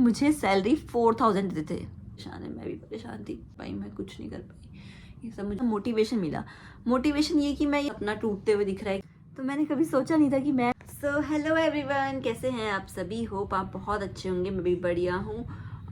मुझे सैलरी 4000 देते थे। परेशान है, मैं भी परेशान थी भाई, मैं कुछ नहीं कर पाई। ये सब मुझे मोटिवेशन मिला। मोटिवेशन ये कि मैं अपना टूटते हुए दिख रहा है, तो मैंने कभी सोचा नहीं था कि मैं हेलो एवरीवन, कैसे हैं आप सभी? होप आप बहुत अच्छे होंगे, मैं भी बढ़िया हूँ।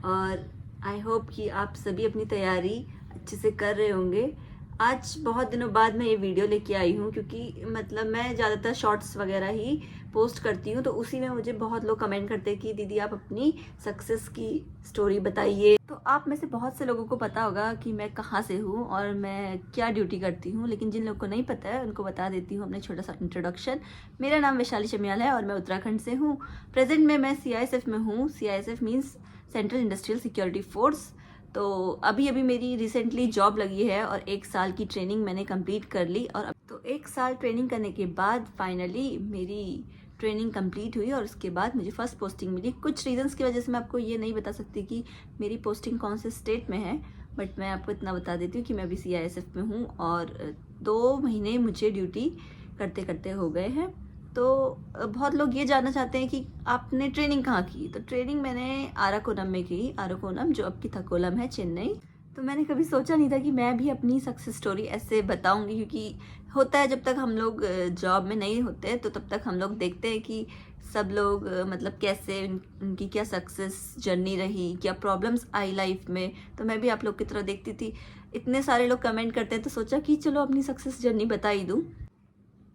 और आई होप कि आप सभी अपनी तैयारी अच्छे से कर रहे होंगे। आज बहुत दिनों बाद मैं ये वीडियो लेके आई हूँ, क्योंकि मतलब मैं ज़्यादातर शॉर्ट्स वगैरह ही पोस्ट करती हूँ, तो उसी में मुझे बहुत लोग कमेंट करते हैं कि दीदी आप अपनी सक्सेस की स्टोरी बताइए। तो आप में से बहुत से लोगों को पता होगा कि मैं कहाँ से हूँ और मैं क्या ड्यूटी करती हूँ, लेकिन जिन लोगों को नहीं पता है उनको बता देती हूँ अपने छोटा सा इंट्रोडक्शन। मेरा नाम वैशाली चमियाल है और मैं उत्तराखंड से हूँ। प्रेजेंट में मैं CISF में हूँ। CISF means central industrial security force. तो अभी मेरी रिसेंटली जॉब लगी है और 1 साल की ट्रेनिंग मैंने कंप्लीट कर ली। और अब तो 1 साल ट्रेनिंग करने के बाद फाइनली मेरी ट्रेनिंग कंप्लीट हुई और उसके बाद मुझे फर्स्ट पोस्टिंग मिली। कुछ रीजंस की वजह से मैं आपको ये नहीं बता सकती कि मेरी पोस्टिंग कौन से स्टेट में है, बट मैं आपको इतना बता देती हूँ कि मैं अभी CISF में हूँ और 2 महीने मुझे ड्यूटी करते करते हो गए हैं। तो बहुत लोग ये जानना चाहते हैं कि आपने ट्रेनिंग कहाँ की? तो ट्रेनिंग मैंने आराकोनम में की। आराकोनम जो अब की थकोलम है, चेन्नई। तो मैंने कभी सोचा नहीं था कि मैं भी अपनी सक्सेस स्टोरी ऐसे बताऊंगी, क्योंकि होता है जब तक हम लोग जॉब में नहीं होते तो तब तक हम लोग देखते हैं कि सब लोग मतलब कैसे उनकी क्या सक्सेस जर्नी रही, क्या प्रॉब्लम्स आई लाइफ में। तो मैं भी आप लोग की तरह देखती थी। इतने सारे लोग कमेंट करते हैं तो सोचा कि चलो अपनी सक्सेस जर्नी बता ही दूँ।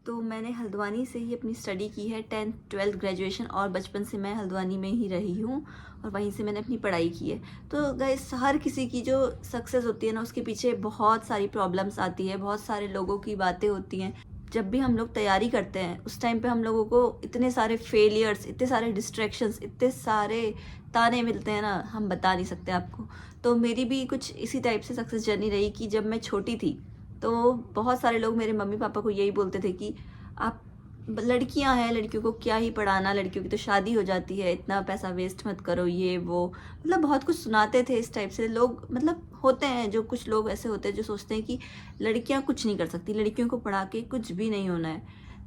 तो मैंने हल्द्वानी से ही अपनी स्टडी की है, 10th 12th ग्रेजुएशन, और बचपन से मैं हल्द्वानी में ही रही हूँ और वहीं से मैंने अपनी पढ़ाई की है। तो गाइस, हर किसी की जो सक्सेस होती है ना, उसके पीछे बहुत सारी प्रॉब्लम्स आती है, बहुत सारे लोगों की बातें होती हैं। जब भी हम लोग तैयारी करते हैं उस टाइम पे हम लोगों को इतने सारे फेलियर्स, इतने सारे डिस्ट्रैक्शंस, इतने सारे ताने मिलते हैं ना, हम बता नहीं सकते आपको। तो मेरी भी कुछ इसी टाइप से सक्सेस जर्नी रही कि जब मैं छोटी थी तो बहुत सारे लोग मेरे मम्मी पापा को यही बोलते थे कि आप लड़कियां हैं, लड़कियों को क्या ही पढ़ाना, लड़कियों की तो शादी हो जाती है, इतना पैसा वेस्ट मत करो, ये वो, मतलब बहुत कुछ सुनाते थे इस टाइप से लोग। मतलब होते हैं जो कुछ लोग ऐसे होते हैं जो सोचते हैं कि लड़कियां कुछ नहीं कर सकती, लड़कियों को पढ़ा के कुछ भी नहीं होना है।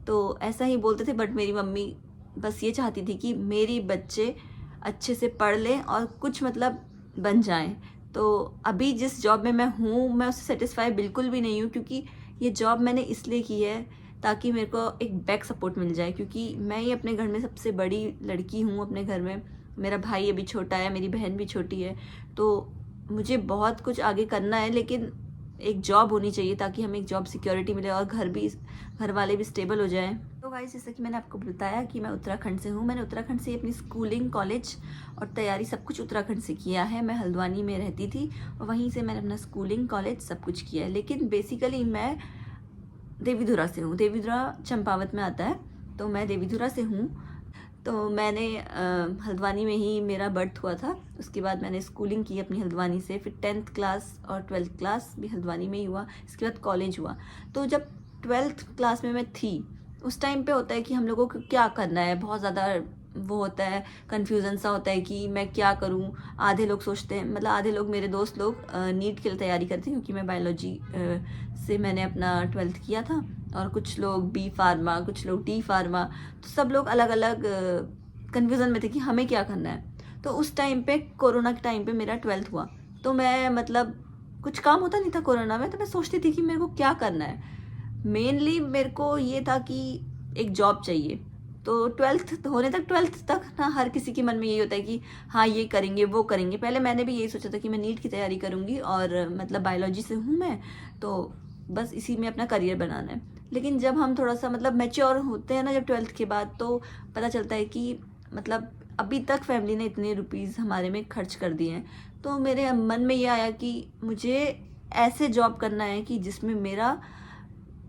तो ऐसा ही बोलते थे, बट मेरी मम्मी बस ये चाहती थी कि मेरी बच्चे अच्छे से पढ़ लें और कुछ मतलब बन जाएं। तो अभी जिस जॉब में मैं हूँ मैं उससे सेटिस्फाई बिल्कुल भी नहीं हूँ, क्योंकि ये जॉब मैंने इसलिए की है ताकि मेरे को एक बैक सपोर्ट मिल जाए, क्योंकि मैं ही अपने घर में सबसे बड़ी लड़की हूँ। अपने घर में मेरा भाई अभी छोटा है, मेरी बहन भी छोटी है, तो मुझे बहुत कुछ आगे करना है, लेकिन एक जॉब होनी चाहिए ताकि हमें एक जॉब सिक्योरिटी मिले और घर वाले भी स्टेबल हो जाएं। तो गाइस, जैसा कि मैंने आपको बताया कि मैं उत्तराखंड से हूँ। मैंने उत्तराखंड से अपनी स्कूलिंग, कॉलेज और तैयारी सब कुछ उत्तराखंड से किया है। मैं हल्द्वानी में रहती थी और वहीं से मैंने अपना स्कूलिंग, कॉलेज सब कुछ किया है। लेकिन बेसिकली मैं देवीधुरा से हूँ। देवीधुरा चंपावत में आता है, तो मैं देवीधुरा से हूँ। तो मैंने हल्द्वानी में ही मेरा बर्थ हुआ था। उसके बाद मैंने स्कूलिंग की अपनी हल्द्वानी से, फिर 10th क्लास और 12th क्लास भी हल्द्वानी में ही हुआ। इसके बाद कॉलेज हुआ। तो जब 12th क्लास में मैं थी, उस टाइम पे होता है कि हम लोगों को क्या करना है, बहुत ज़्यादा वो होता है, कन्फ्यूज़न सा होता है कि मैं क्या करूं। आधे लोग सोचते हैं, मतलब आधे लोग मेरे दोस्त लोग नीट के लिए तैयारी करते हैं, क्योंकि मैं बायोलॉजी से मैंने अपना 12th किया था। और कुछ लोग B फार्मा, कुछ लोग D फार्मा। तो सब लोग अलग अलग कन्फ्यूज़न में थे कि हमें क्या करना है। तो उस टाइम पे, कोरोना के टाइम पे मेरा 12th हुआ, तो मैं मतलब कुछ काम होता नहीं था कोरोना में, तो मैं सोचती थी कि मेरे को क्या करना है। मेनली मेरे को ये था कि एक जॉब चाहिए। तो 12th होने तक, 12th तक ना हर किसी के मन में यही होता है कि हाँ ये करेंगे वो करेंगे। पहले मैंने भी यही सोचा था कि मैं नीट की तैयारी करूँगी और मतलब बायोलॉजी से हूँ मैं, तो बस इसी में अपना करियर बनाना है। लेकिन जब हम थोड़ा सा मतलब मैच्योर होते हैं ना, जब 12th के बाद, तो पता चलता है कि मतलब अभी तक फैमिली ने इतने रुपीज़ हमारे में खर्च कर दिए हैं। तो मेरे मन में ये आया कि मुझे ऐसे जॉब करना है कि जिसमें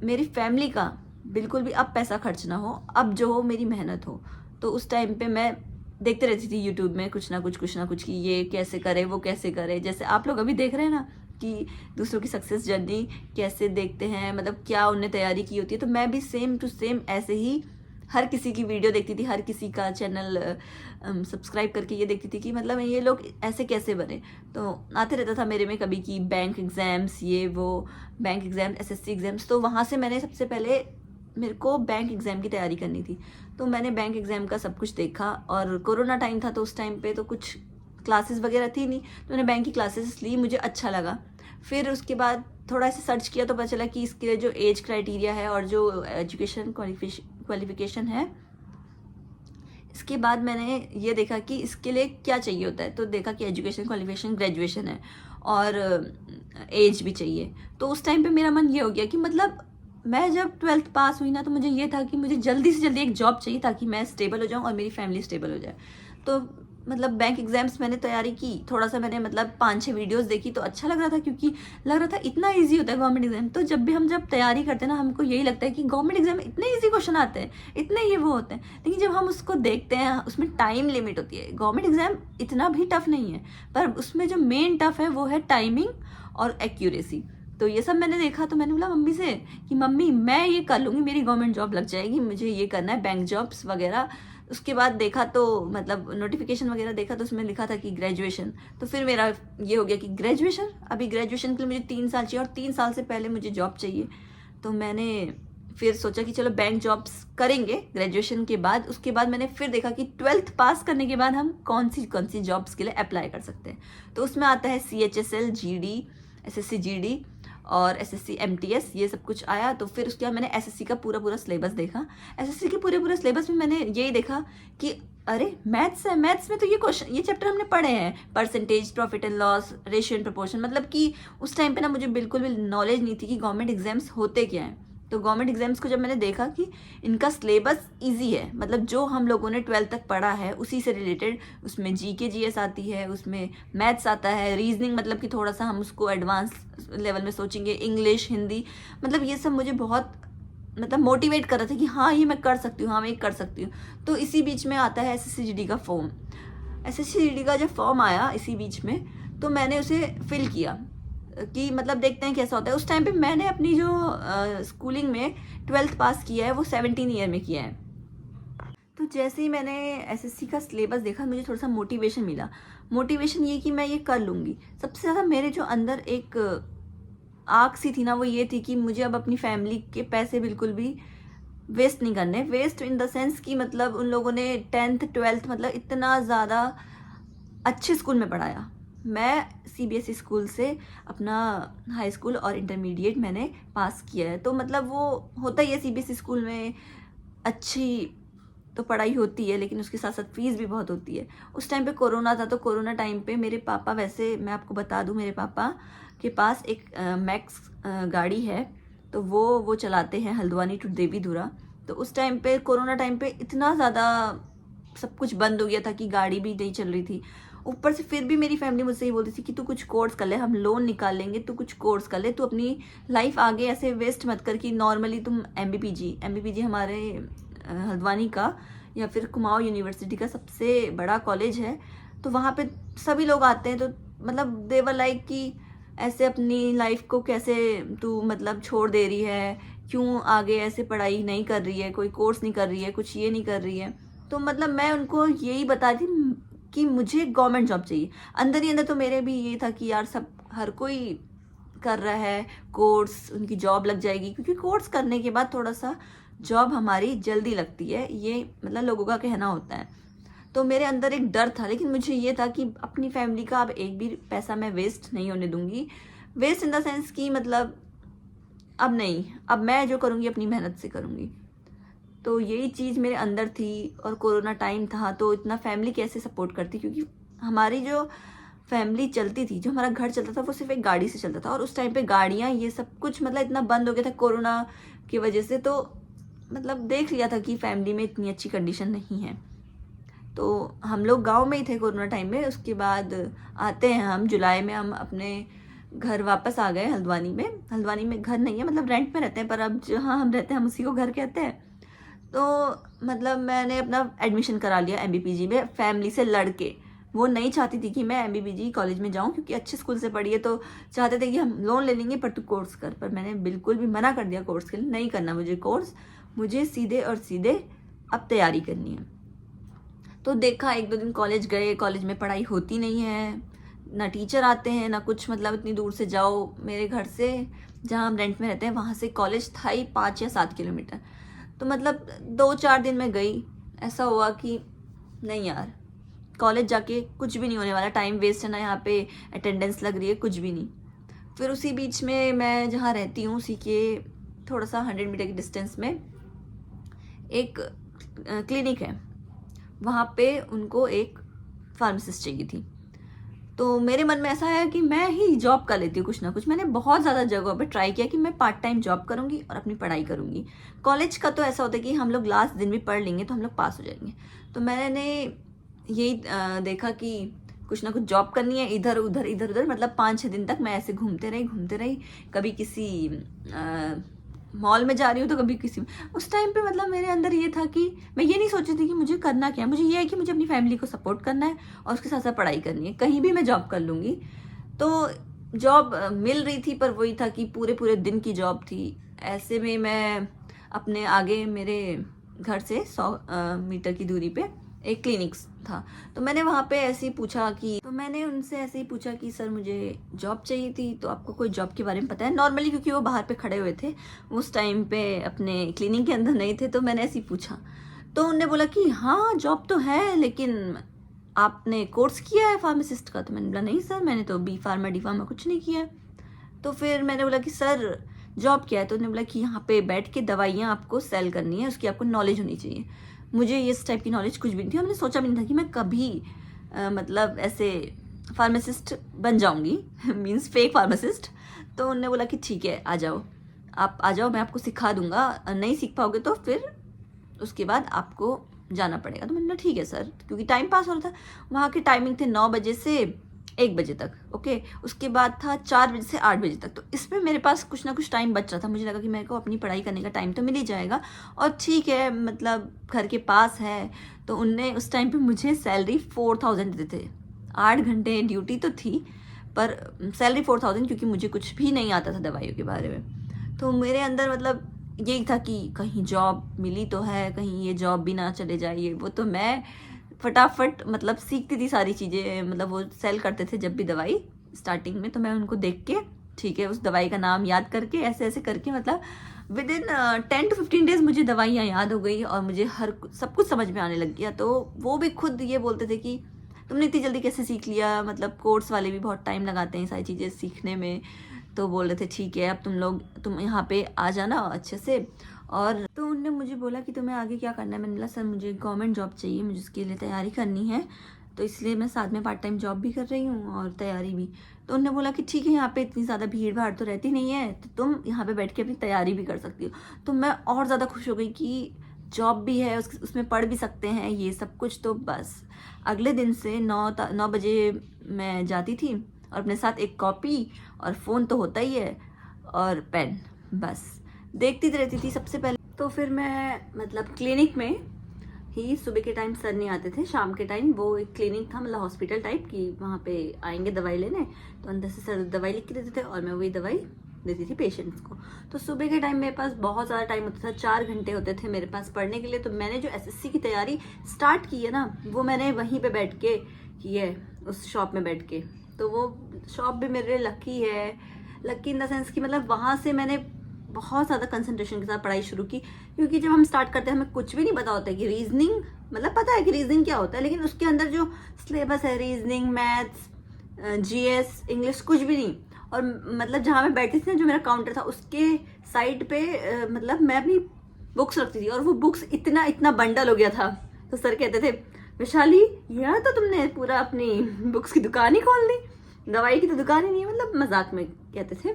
मेरी फैमिली का बिल्कुल भी अब पैसा खर्च ना हो, अब जो हो मेरी मेहनत हो। तो उस टाइम पे मैं देखते रहती थी यूट्यूब में कुछ ना कुछ कि ये कैसे करे, वो कैसे करे। जैसे आप लोग अभी देख रहे हैं ना कि दूसरों की सक्सेस जर्नी कैसे देखते हैं, मतलब क्या उन्हें तैयारी की होती है, तो मैं भी सेम टू सेम ऐसे ही हर किसी की वीडियो देखती थी, हर किसी का चैनल सब्सक्राइब करके ये देखती थी कि मतलब ये लोग ऐसे कैसे बने। तो आते रहता था मेरे में कभी कि बैंक एग्ज़ाम्स, ये वो, बैंक एग्ज़ाम, SSC एग्ज़ाम्स। तो वहाँ से मैंने सबसे पहले, मेरे को बैंक एग्ज़ाम की तैयारी करनी थी, तो मैंने बैंक एग्ज़ाम का सब कुछ देखा। और कोरोना टाइम था, तो उस टाइम पे तो कुछ क्लासेस वगैरह थी नहीं, तो मैंने बैंक की क्लासेस ली, मुझे अच्छा लगा। फिर उसके बाद थोड़ा ऐसे सर्च किया तो पता चला कि इसके लिए जो एज क्राइटेरिया है और जो एजुकेशन क्वालिफिकेशन है, इसके बाद मैंने ये देखा कि इसके लिए क्या चाहिए होता है। तो देखा कि एजुकेशन क्वालिफिकेशन ग्रेजुएशन है और एज भी चाहिए। तो उस टाइम पे मेरा मन ये हो गया कि मतलब मैं जब 12th पास हुई ना, तो मुझे ये था कि मुझे जल्दी से जल्दी एक जॉब चाहिए ताकि मैं स्टेबल हो जाऊँ और मेरी फैमिली स्टेबल हो जाए। तो मतलब बैंक एग्जाम्स मैंने तैयारी की, थोड़ा सा मैंने मतलब 5-6 वीडियोस देखी तो अच्छा लग रहा था, क्योंकि लग रहा था इतना इजी होता है गवर्नमेंट एग्जाम। तो जब तैयारी करते हैं ना, हमको यही लगता है कि गवर्नमेंट एग्जाम में इतने इजी क्वेश्चन आते हैं, इतने ये वो होते हैं, लेकिन जब हम उसको देखते हैं उसमें टाइम लिमिट होती है। गवर्नमेंट एग्जाम इतना भी टफ नहीं है, पर उसमें जो मेन टफ है वो है टाइमिंग और एक्यूरेसी। तो ये सब मैंने देखा, तो मैंने बोला मम्मी से कि मम्मी मैं ये कर लूँगी, मेरी गवर्नमेंट जॉब लग जाएगी, मुझे ये करना है, बैंक जॉब्स वगैरह। उसके बाद देखा तो मतलब नोटिफिकेशन वगैरह देखा तो उसमें लिखा था कि ग्रेजुएशन। तो फिर मेरा ये हो गया कि ग्रेजुएशन, अभी ग्रेजुएशन के लिए मुझे 3 साल चाहिए और 3 साल से पहले मुझे जॉब चाहिए। तो मैंने फिर सोचा कि चलो बैंक जॉब्स करेंगे ग्रेजुएशन के बाद। उसके बाद मैंने फिर देखा कि 12th पास करने के बाद हम कौन सी जॉब्स के लिए अप्लाई कर सकते हैं। तो उसमें आता है CHSL, GD, SSC GD और SSC MTS, ये सब कुछ आया। तो फिर उसके बाद मैंने SSC का पूरा सिलेबस देखा। SSC के पूरे सिलेबस में मैंने यही देखा कि अरे मैथ्स है, मैथ्स में तो ये चैप्टर हमने पढ़े हैं, percentage, profit and loss, ratio and proportion. मतलब कि उस टाइम पे ना मुझे बिल्कुल भी नॉलेज नहीं थी कि गवर्नमेंट एग्जाम्स होते क्या हैं। तो गवर्नमेंट एग्जाम्स को जब मैंने देखा कि इनका सिलेबस इजी है, मतलब जो हम लोगों ने 12th तक पढ़ा है उसी से रिलेटेड, उसमें GK GS आती है, उसमें मैथ्स आता है, रीजनिंग मतलब कि थोड़ा सा हम उसको एडवांस लेवल में सोचेंगे, इंग्लिश, हिंदी, मतलब ये सब मुझे बहुत मतलब मोटिवेट कर रहा था कि हाँ ये मैं कर सकती हूँ, हाँ मैं कर सकती हूँ। तो इसी बीच में आता है SSC GD का फॉर्म। SSC GD का जब फॉर्म आया इसी बीच में, तो मैंने उसे फिल किया कि मतलब देखते हैं कैसा होता है। उस टाइम पे मैंने अपनी जो स्कूलिंग में 12th पास किया है वो 17 ईयर में किया है। तो जैसे ही मैंने SSC का सिलेबस देखा, मुझे थोड़ा सा मोटिवेशन मिला। मोटिवेशन ये कि मैं ये कर लूँगी। सबसे ज़्यादा मेरे जो अंदर एक आग सी थी ना, वो ये थी कि मुझे अब अपनी फैमिली के पैसे बिल्कुल भी वेस्ट नहीं करने। वेस्ट इन द सेंस कि मतलब उन लोगों ने 10th 12th मतलब इतना ज़्यादा अच्छे स्कूल में पढ़ाया। मैं CBSE स्कूल से अपना हाई स्कूल और इंटरमीडिएट मैंने पास किया है। तो मतलब वो होता ही है CBSE स्कूल में, अच्छी तो पढ़ाई होती है लेकिन उसके साथ साथ फीस भी बहुत होती है। उस टाइम पे कोरोना था, तो कोरोना टाइम पे मेरे पापा, वैसे मैं आपको बता दूं, मेरे पापा के पास एक मैक्स गाड़ी है, तो वो चलाते हैं हल्द्वानी टू देवीधुरा। तो उस टाइम पे कोरोना टाइम पे इतना ज़्यादा सब कुछ बंद हो गया था कि गाड़ी भी नहीं चल रही थी। ऊपर से फिर भी मेरी फैमिली मुझसे ये बोलती थी कि तू कुछ कोर्स कर ले, हम लोन निकाल लेंगे, तू कुछ कोर्स कर ले, तू अपनी लाइफ आगे ऐसे वेस्ट मत कर कि नॉर्मली तुम MBPG हमारे हल्द्वानी का या फिर कुमाऊं यूनिवर्सिटी का सबसे बड़ा कॉलेज है। तो वहाँ पे सभी लोग आते हैं, तो मतलब देवर लाइक कि ऐसे अपनी लाइफ को कैसे तू मतलब छोड़ दे रही है, क्यों आगे ऐसे पढ़ाई नहीं कर रही है, कोई कोर्स नहीं कर रही है, कुछ ये नहीं कर रही है। तो मतलब मैं उनको यही बता थी कि मुझे गवर्नमेंट जॉब चाहिए। अंदर ही अंदर तो मेरे भी ये था कि यार सब हर कोई कर रहा है कोर्स, उनकी जॉब लग जाएगी, क्योंकि कोर्स करने के बाद थोड़ा सा जॉब हमारी जल्दी लगती है, ये मतलब लोगों का कहना होता है। तो मेरे अंदर एक डर था, लेकिन मुझे ये था कि अपनी फैमिली का अब एक भी पैसा मैं वेस्ट नहीं होने दूंगी। वेस्ट इन द सेंस कि मतलब अब नहीं, अब मैं जो करूँगी अपनी मेहनत से करूँगी। तो यही चीज़ मेरे अंदर थी। और कोरोना टाइम था तो इतना फैमिली कैसे सपोर्ट करती, क्योंकि हमारी जो फैमिली चलती थी, जो हमारा घर चलता था, वो सिर्फ एक गाड़ी से चलता था। और उस टाइम पे गाड़ियाँ ये सब कुछ मतलब इतना बंद हो गया था कोरोना की वजह से। तो मतलब देख लिया था कि फैमिली में इतनी अच्छी कंडीशन नहीं है। तो हम लोग गांव में ही थे कोरोना टाइम में। उसके बाद आते हैं हम जुलाई में, हम अपने घर वापस आ गए हल्द्वानी में। हल्द्वानी में घर नहीं है, मतलब रेंट में रहते हैं, पर अब जहाँ हम रहते हैं हम उसी को घर कहते हैं। तो मतलब मैंने अपना एडमिशन करा लिया MBPG में, फैमिली से लड़के। वो नहीं चाहती थी कि मैं MBPG कॉलेज में जाऊं, क्योंकि अच्छे स्कूल से पढ़ी है, तो चाहते थे कि हम लोन ले लेंगे पर तू कोर्स कर। पर मैंने बिल्कुल भी मना कर दिया कोर्स के लिए, नहीं करना मुझे कोर्स, मुझे सीधे और सीधे अब तैयारी करनी है। तो देखा 1-2 दिन कॉलेज गए, कॉलेज में पढ़ाई होती नहीं है, ना टीचर आते हैं ना कुछ, मतलब इतनी दूर से जाओ। मेरे घर से जहाँ हम रेंट में रहते हैं वहाँ से कॉलेज था ही 5 या 7 किलोमीटर। तो मतलब 2-4 दिन में गई, ऐसा हुआ कि नहीं यार कॉलेज जाके कुछ भी नहीं होने वाला, टाइम वेस्ट है ना, यहाँ पे अटेंडेंस लग रही है, कुछ भी नहीं। फिर उसी बीच में मैं जहाँ रहती हूँ उसी के थोड़ा सा 100 मीटर की डिस्टेंस में एक क्लिनिक है, वहाँ पे उनको एक फार्मासिस्ट चाहिए थी। तो मेरे मन में ऐसा है कि मैं ही जॉब कर लेती हूँ कुछ ना कुछ। मैंने बहुत ज़्यादा जगहों पे ट्राई किया कि मैं पार्ट टाइम जॉब करूँगी और अपनी पढ़ाई करूँगी। कॉलेज का तो ऐसा होता है कि हम लोग लास्ट दिन भी पढ़ लेंगे तो हम लोग पास हो जाएंगे। तो मैंने यही देखा कि कुछ ना कुछ जॉब करनी है, इधर उधर मतलब 5-6 दिन तक मैं ऐसे घूमते रही। कभी किसी मॉल में जा रही हूँ तो कभी किसी, उस टाइम पे मतलब मेरे अंदर ये था कि मैं ये नहीं सोची थी कि मुझे करना क्या है। मुझे ये है कि मुझे अपनी फैमिली को सपोर्ट करना है और उसके साथ साथ पढ़ाई करनी है। कहीं भी मैं जॉब कर लूँगी। तो जॉब मिल रही थी, पर वही था कि पूरे दिन की जॉब थी। ऐसे में मैं अपने आगे मेरे घर से 100 मीटर की दूरी पे एक क्लिनिक था। तो मैंने वहाँ पे ऐसे ही पूछा कि, तो मैंने उनसे ऐसे ही पूछा कि सर मुझे जॉब चाहिए थी, तो आपको कोई जॉब के बारे में पता है? नॉर्मली क्योंकि वो बाहर पे खड़े हुए थे, उस टाइम पे अपने क्लिनिक के अंदर नहीं थे, तो मैंने ऐसे ही पूछा। तो उन्होंने बोला कि हाँ जॉब तो है, लेकिन आपने कोर्स किया है फार्मासिस्ट का? तो मैंने बोला नहीं सर, मैंने तो बी फार्मा डी फार्मा कुछ नहीं किया। तो फिर मैंने बोला कि सर जॉब क्या है? तो उन्होंने बोला कि यहाँ पे बैठ के दवाइयाँ आपको सेल करनी है, उसकी आपको नॉलेज होनी चाहिए। मुझे इस टाइप की नॉलेज कुछ भी नहीं थी, मैंने सोचा भी नहीं था कि मैं कभी मतलब ऐसे फार्मासिस्ट बन जाऊंगी मींस फेक फार्मासिस्ट। तो उन्होंने बोला कि ठीक है, आ जाओ, आप आ जाओ, मैं आपको सिखा दूंगा, नहीं सीख पाओगे तो फिर उसके बाद आपको जाना पड़ेगा। तो मैंने बोला ठीक है सर, क्योंकि टाइम पास हो रहा था। वहाँ के टाइमिंग थे 9 बजे से 1 बजे तक, ओके। उसके बाद था 4 बजे से 8 बजे तक। तो इसमें मेरे पास कुछ ना कुछ टाइम बच रहा था। मुझे लगा कि मेरे को अपनी पढ़ाई करने का टाइम तो मिल ही जाएगा, और ठीक है मतलब घर के पास है। तो उनने उस टाइम पे मुझे सैलरी 4000 देते थे। 8 घंटे ड्यूटी तो थी, पर सैलरी 4000, क्योंकि मुझे कुछ भी नहीं आता था दवाइयों के बारे में। तो मेरे अंदर मतलब यही था कि कहीं जॉब मिली तो है, कहीं ये जॉब भी ना चले जाइए। वो तो मैं फटाफट मतलब सीखती थी सारी चीज़ें। मतलब वो सेल करते थे जब भी दवाई स्टार्टिंग में, तो मैं उनको देख के ठीक है उस दवाई का नाम याद करके ऐसे करके मतलब विद इन 10 to 15 डेज मुझे दवाइयाँ याद हो गई और मुझे सब कुछ समझ में आने लग गया। तो वो भी खुद ये बोलते थे कि तुमने इतनी जल्दी कैसे सीख लिया, मतलब कोर्स वाले भी बहुत टाइम लगाते हैं सारी चीज़ें सीखने में। तो बोल रहे थे ठीक है अब तुम यहाँ पे आ जाना अच्छे से। और तो उनने मुझे बोला कि तुम्हें आगे क्या करना है? मैंने बोला सर मुझे गवर्नमेंट जॉब चाहिए, मुझे उसके लिए तैयारी करनी है, तो इसलिए मैं साथ में पार्ट टाइम जॉब भी कर रही हूँ और तैयारी भी। तो उन्होंने बोला कि ठीक है, यहाँ पे इतनी ज़्यादा भीड़ भाड़ तो रहती नहीं है, तो तुम यहाँ पे बैठ के अपनी तैयारी भी कर सकती हो। तो मैं और ज़्यादा खुश हो गई कि जॉब भी है, उसमें पढ़ भी सकते हैं ये सब कुछ। तो बस अगले दिन से 9 बजे मैं जाती थी और अपने साथ एक कॉपी और फ़ोन तो होता ही है और पेन, बस देखती रहती थी सबसे पहले। तो फिर मैं मतलब क्लिनिक में ही सुबह के टाइम सर नहीं आते थे, शाम के टाइम वो एक क्लिनिक था मतलब हॉस्पिटल टाइप की, वहाँ पे आएंगे दवाई लेने, तो अंदर से सर दवाई लिख के देते थे और मैं वही दवाई देती थी पेशेंट्स को। तो सुबह के टाइम मेरे पास बहुत ज़्यादा टाइम होता था, 4 घंटे होते थे मेरे पास पढ़ने के लिए। तो मैंने जो एसएससी की तैयारी स्टार्ट की है ना, वो मैंने वहीं पे बैठ के की है, उस शॉप में बैठ के। तो वो शॉप भी मेरे लिए लकी है, लकी इन द सेंस कि मतलब वहाँ से मैंने बहुत ज़्यादा कंसंट्रेशन के साथ पढ़ाई शुरू की। क्योंकि जब हम स्टार्ट करते हैं हमें कुछ भी नहीं पता होता है कि रीजनिंग, मतलब पता है कि रीजनिंग क्या होता है, लेकिन उसके अंदर जो सिलेबस है रीजनिंग, मैथ्स, जीएस, इंग्लिश, कुछ भी नहीं। और मतलब जहाँ मैं बैठती थी ना, जो मेरा काउंटर था उसके साइड पे मतलब मैं अपनी बुक्स रखती थी, और वो बुक्स इतना बंडल हो गया था। तो सर कहते थे वैशाली यार तो तुमने पूरा अपनी बुक्स की दुकान ही खोल दी, दवाई की तो दुकान ही नहीं है, मतलब मजाक में कहते थे।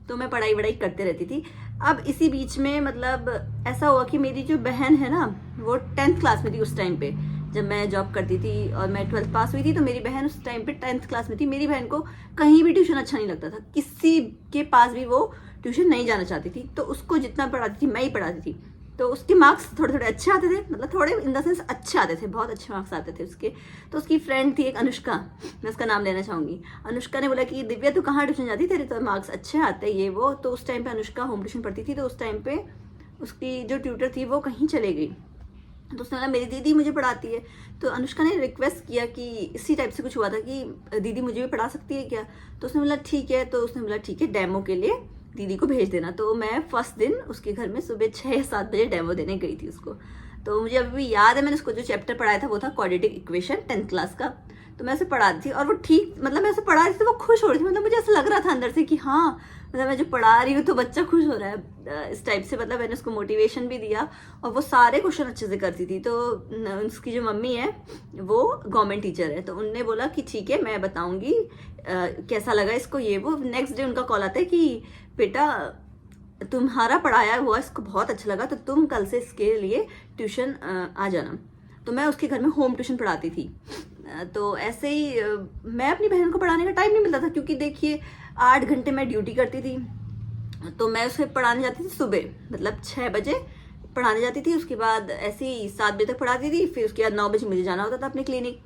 तो मैं पढ़ाई वढ़ाई करते रहती थी। अब इसी बीच में मतलब ऐसा हुआ कि मेरी जो बहन है ना, वो 10th क्लास में थी उस टाइम पे, जब मैं जॉब करती थी और मैं 12th पास हुई थी। तो मेरी बहन उस टाइम पे 10th क्लास में थी। मेरी बहन को कहीं भी ट्यूशन अच्छा नहीं लगता था, किसी के पास भी वो ट्यूशन नहीं जाना चाहती थी। तो उसको जितना पढ़ाती थी मैं ही पढ़ाती थी। तो उसके मार्क्स थोड़े अच्छे आते थे, मतलब थोड़े इन द सेंस अच्छे आते थे, बहुत अच्छे मार्क्स आते थे उसके। तो उसकी फ्रेंड थी एक अनुष्का, मैं उसका नाम लेना चाहूँगी। अनुष्का ने बोला कि दिव्या तू कहाँ ट्यूशन जाती, तेरे तो मार्क्स अच्छे आते ये वो। तो उस टाइम पे अनुष्का होम ट्यूशन पढ़ती थी। तो उस टाइम पे उसकी जो ट्यूटर थी वो कहीं चले गई। तो उसने बोला मेरी दीदी मुझे पढ़ाती है। तो अनुष्का ने रिक्वेस्ट किया कि इसी टाइप से कुछ हुआ था कि दीदी मुझे भी पढ़ा सकती है क्या? तो उसने बोला ठीक है। तो उसने बोला ठीक है, डेमो के लिए दीदी को भेज देना। तो मैं फर्स्ट दिन उसके घर में सुबह 6-7 बजे डेमो देने गई थी उसको। तो मुझे अभी भी याद है, मैंने उसको जो चैप्टर पढ़ाया था वो था क्वाड्रेटिक इक्वेशन 10th क्लास का। तो मैं उसे पढ़ा रही थी और वो ठीक, मतलब मैं उसे पढ़ा रही थी तो वो खुश हो रही थी, मतलब मुझे ऐसा लग रहा था अंदर से कि हाँ, मतलब मैं जो पढ़ा रही हूँ तो बच्चा खुश हो रहा है, इस टाइप से। मतलब मैंने उसको मोटिवेशन भी दिया और वो सारे क्वेश्चन अच्छे से करती थी। तो उसकी जो मम्मी है वो गवर्नमेंट टीचर है, तो उनने बोला कि ठीक है मैं बताऊंगी कैसा लगा इसको, ये वो। नेक्स्ट डे उनका कॉल आता है कि बेटा तुम्हारा पढ़ाया हुआ इसको बहुत अच्छा लगा, तो तुम कल से इसके लिए ट्यूशन आ जाना। तो मैं उसके घर में होम ट्यूशन पढ़ाती थी। तो ऐसे ही मैं अपनी बहन को पढ़ाने का टाइम नहीं मिलता था, क्योंकि देखिए 8 घंटे मैं ड्यूटी करती थी। तो मैं उसे पढ़ाने जाती थी सुबह, मतलब 6 बजे पढ़ाने जाती थी। उसके बाद ऐसे ही 7 बजे तक पढ़ाती थी, फिर उसके बाद 9 बजे मुझे जाना होता था अपनी क्लिनिक।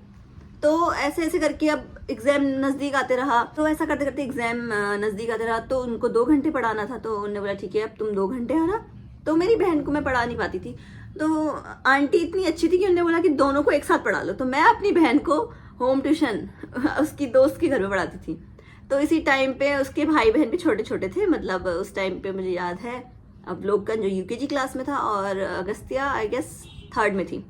तो ऐसे ऐसे करके अब एग्जाम नज़दीक आते रहा, तो ऐसा करते करते एग्जाम नज़दीक आते रहा। तो उनको 2 घंटे पढ़ाना था, तो उन्होंने बोला ठीक है अब तुम 2 घंटे आना। तो मेरी बहन को मैं पढ़ा नहीं पाती थी, तो आंटी इतनी अच्छी थी कि उन्होंने बोला कि दोनों को एक साथ पढ़ा लो। तो मैं अपनी बहन को होम ट्यूशन उसकी दोस्त के घर में पढ़ाती थी। तो इसी टाइम पे उसके भाई बहन भी छोटे छोटे थे, मतलब उस टाइम पे मुझे याद है अवलोकन जो यूकेजी क्लास में था और अगस्त्या आई गेस 3rd में थी।